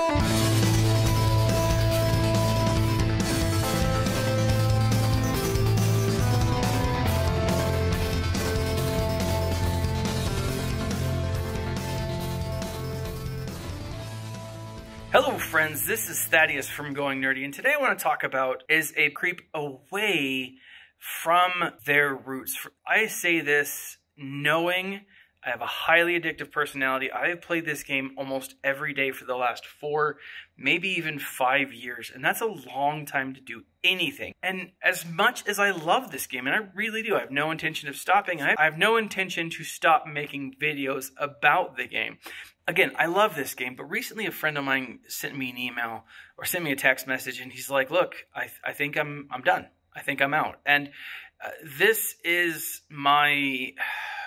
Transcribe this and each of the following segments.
Hello friends, this is Thaddeus from Going Nerdy, and today I want to talk about is a creep away from their roots. I say this knowing I have a highly addictive personality. I have played this game almost every day for the last 4, maybe even 5 years, and that's a long time to do anything. And as much as I love this game, and I really do, I have no intention of stopping, I have no intention to stop making videos about the game. Again, I love this game, but recently a friend of mine sent me an email or sent me a text message, and he's like, look, I think I'm done. I think I'm out. And this is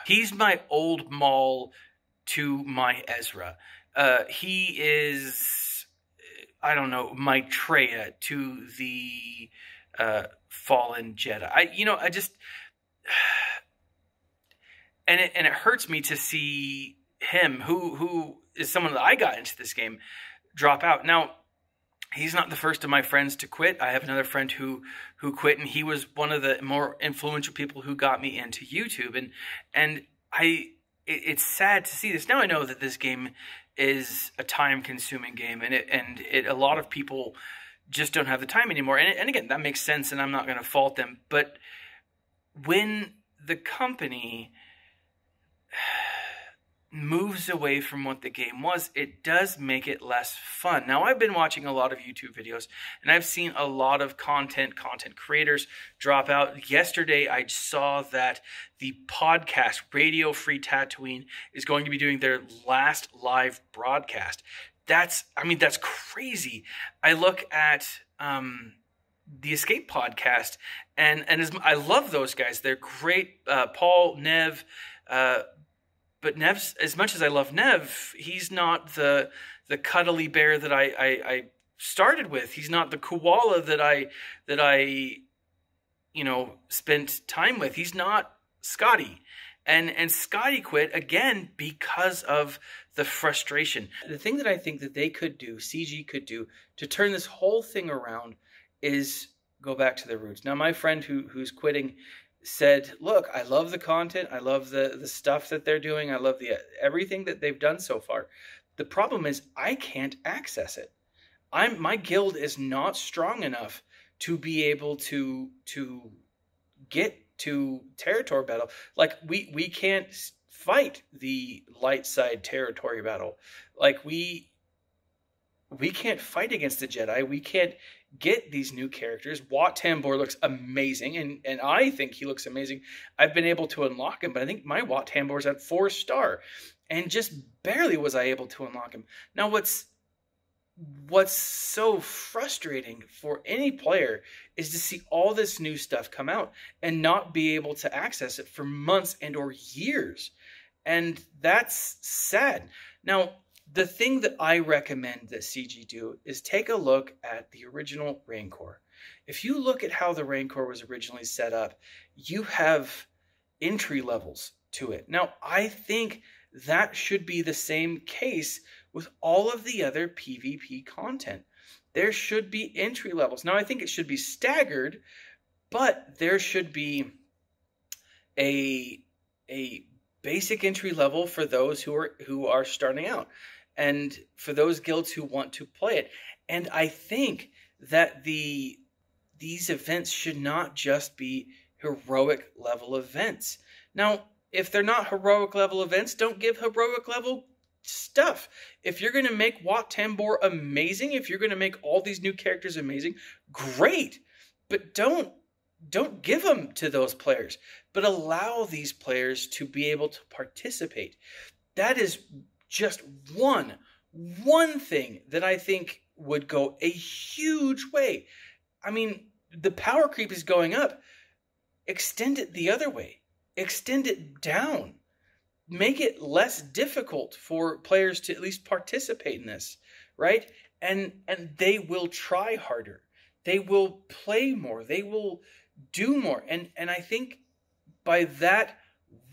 he's my old Maul to my Ezra. He is, I don't know, my Traya to the fallen Jedi. I just, and it hurts me to see him, who is someone that I got into this game, drop out. Now, he's not the first of my friends to quit. I have another friend who quit, and he was one of the more influential people who got me into YouTube. And it's sad to see this. Now I know that this game is a time-consuming game, and a lot of people just don't have the time anymore. And again, that makes sense, and I'm not going to fault them. But when the company moves away from what the game was, it does make it less fun. Now, I've been watching a lot of YouTube videos, and I've seen a lot of content creators drop out. Yesterday, I saw that the podcast Radio Free Tatooine is going to be doing their last live broadcast. That's crazy. I look at the Escape podcast, and I love those guys. They're great. Paul, Nev, but Nev's, as much as I love Nev, he's not the cuddly bear that I started with. He's not the koala that I spent time with. He's not Scotty. And Scotty quit again because of the frustration. The thing that I think that they could do, CG could do, to turn this whole thing around is go back to their roots. Now, my friend who's quitting said, look, I love the content. I love the stuff that they're doing. I love everything that they've done so far. The problem is I can't access it. My guild is not strong enough to be able to get to territory battle. Like we can't fight the light side territory battle. Like we can't fight against the Jedi. We can't get these new characters. Wat Tambor looks amazing, and I think he looks amazing. I've been able to unlock him, but I think my Wat Tambor is at 4-star, and just barely was I able to unlock him. Now, what's so frustrating for any player is to see all this new stuff come out and not be able to access it for months and or years, and that's sad. Now, the thing that I recommend that CG do is take a look at the original Rancor. If you look at how the Rancor was originally set up, you have entry levels to it. Now, I think that should be the same case with all of the other PvP content. There should be entry levels. Now, I think it should be staggered, but there should be a basic entry level for those who are starting out, and for those guilds who want to play it. And I think that these events should not just be heroic level events. Now, if they're not heroic level events, don't give heroic level stuff. If you're going to make Wat Tambor amazing, if you're going to make all these new characters amazing, great. But don't give them to those players, but allow these players to be able to participate. That is just one thing that I think would go a huge way. I mean, the power creep is going up. Extend it the other way. Extend it down. Make it less difficult for players to at least participate in this, right? And they will try harder. They will play more. They will do more. And I think by that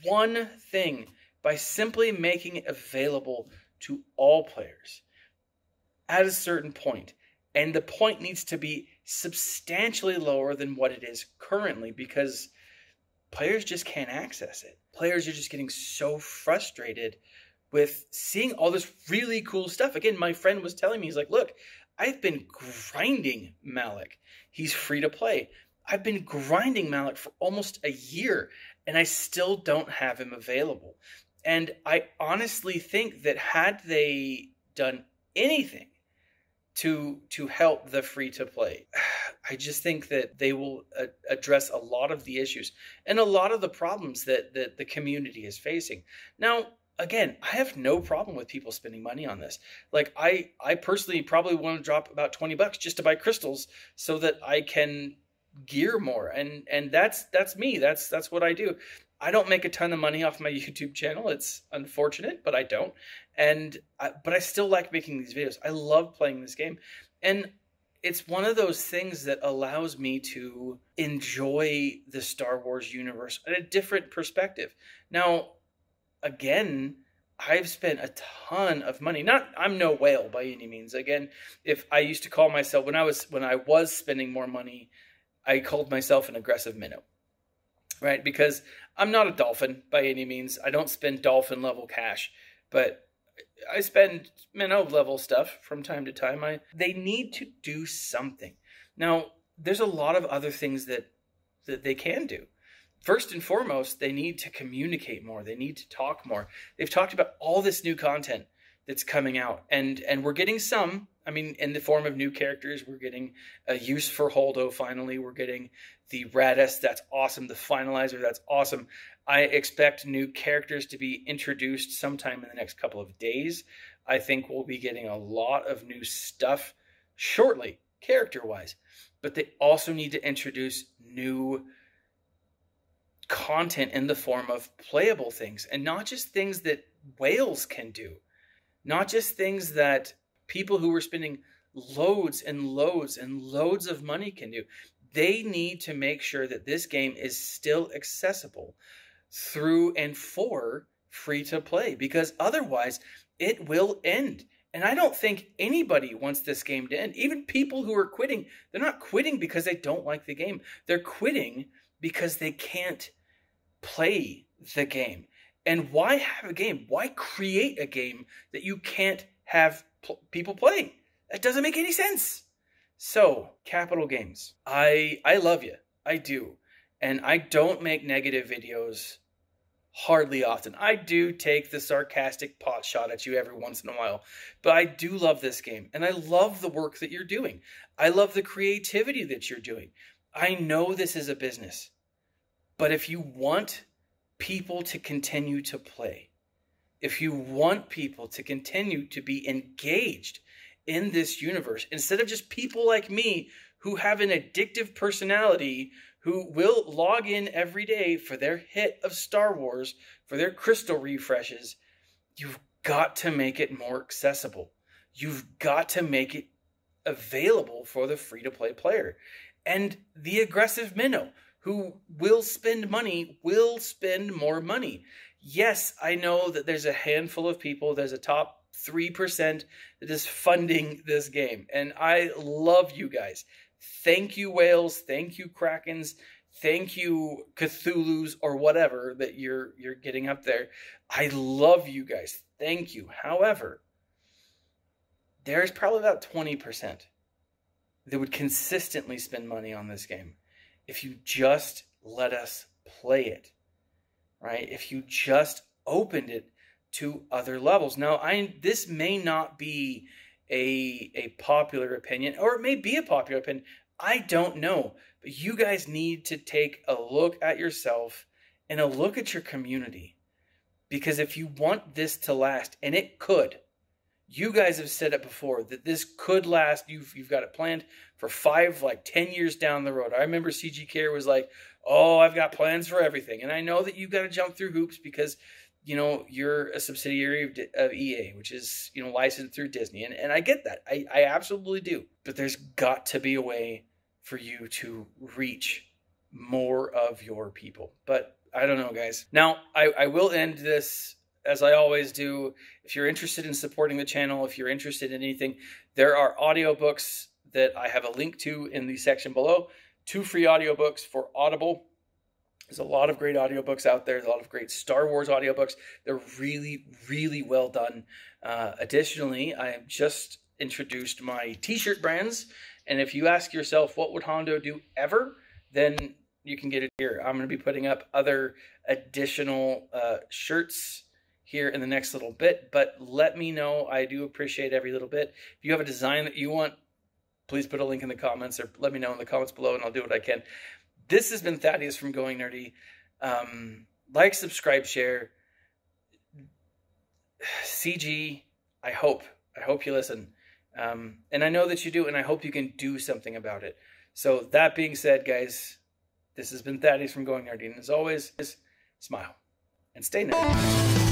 one thing, by simply making it available to all players, at a certain point, and the point needs to be substantially lower than what it is currently, because players just can't access it. Players are just getting so frustrated with seeing all this really cool stuff. Again, my friend was telling me, he's like, look, I've been grinding Malik. He's free to play. I've been grinding Malik for almost a year, and I still don't have him available. And I honestly think that had they done anything to help the free-to-play, I just think that they will address a lot of the issues and a lot of the problems that the community is facing. Now, again, I have no problem with people spending money on this. Like, I personally probably want to drop about $20 just to buy crystals so that I can gear more. And that's me. That's what I do. I don't make a ton of money off my YouTube channel. It's unfortunate, but I don't. But I still like making these videos. I love playing this game. And it's one of those things that allows me to enjoy the Star Wars universe at a different perspective. Now, again, I've spent a ton of money. I'm no whale by any means. Again, if I used to call myself, when I was spending more money, I called myself an aggressive minnow, right? Because I'm not a dolphin by any means. I don't spend dolphin level cash, but I spend minnow level stuff from time to time. They need to do something. Now, there's a lot of other things that they can do. First and foremost, they need to communicate more. They need to talk more. They've talked about all this new content that's coming out, and we're getting some. I mean, in the form of new characters, we're getting a use for Holdo finally. We're getting the Radis, that's awesome. The Finalizer, that's awesome. I expect new characters to be introduced sometime in the next couple of days. I think we'll be getting a lot of new stuff shortly, character-wise. But they also need to introduce new content in the form of playable things, and not just things that whales can do. Not just things that people who were spending loads and loads and loads of money can do. They need to make sure that this game is still accessible through and for free-to-play, because otherwise it will end. And I don't think anybody wants this game to end. Even people who are quitting, they're not quitting because they don't like the game. They're quitting because they can't play the game. And why have a game? Why create a game that you can't have people play? That doesn't make any sense. So, Capital Games, I love you. I do. And I don't make negative videos hardly often. I do take the sarcastic pot shot at you every once in a while. But I do love this game. And I love the work that you're doing. I love the creativity that you're doing. I know this is a business. But if you want people to continue to play, if you want people to continue to be engaged in this universe, instead of just people like me who have an addictive personality, who will log in every day for their hit of Star Wars, for their crystal refreshes, you've got to make it more accessible. You've got to make it available for the free-to-play player. And the aggressive minnow who will spend money will spend more money. Yes, I know that there's a handful of people, there's a top 3% that is funding this game. And I love you guys. Thank you, whales. Thank you, krakens. Thank you, Cthulhu's, or whatever that you're getting up there. I love you guys. Thank you. However, there's probably about 20% that would consistently spend money on this game if you just let us play it, right? If you just opened it to other levels. Now, this may not be a popular opinion, or it may be a popular opinion. I don't know. But you guys need to take a look at yourself and a look at your community. Because if you want this to last, and it could, you guys have said it before, that this could last. You've got it planned for 10 years down the road. I remember CG Care was like, oh, I've got plans for everything. And I know that you've got to jump through hoops because, you know, you're a subsidiary of EA, which is, you know, licensed through Disney. And I get that. I absolutely do. But there's got to be a way for you to reach more of your people. But I don't know, guys. Now, I will end this as I always do. If you're interested in supporting the channel, if you're interested in anything, There are audiobooks that I have a link to in the section below. 2 free audiobooks for Audible. There's a lot of great audiobooks out there. There's a lot of great Star Wars audiobooks. They're really, really well done. Additionally, I have just introduced my t-shirt brands. And if you ask yourself, what would Hondo do ever? Then you can get it here. I'm going to be putting up other additional shirts here in the next little bit. But let me know. I do appreciate every little bit. If you have a design that you want, please put a link in the comments or let me know in the comments below and I'll do what I can. This has been Thaddeus from Going Nerdy. Like, subscribe, share. CG, I hope you listen. And I know that you do, and I hope you can do something about it. So that being said, guys, this has been Thaddeus from Going Nerdy. And as always, smile and stay nerdy.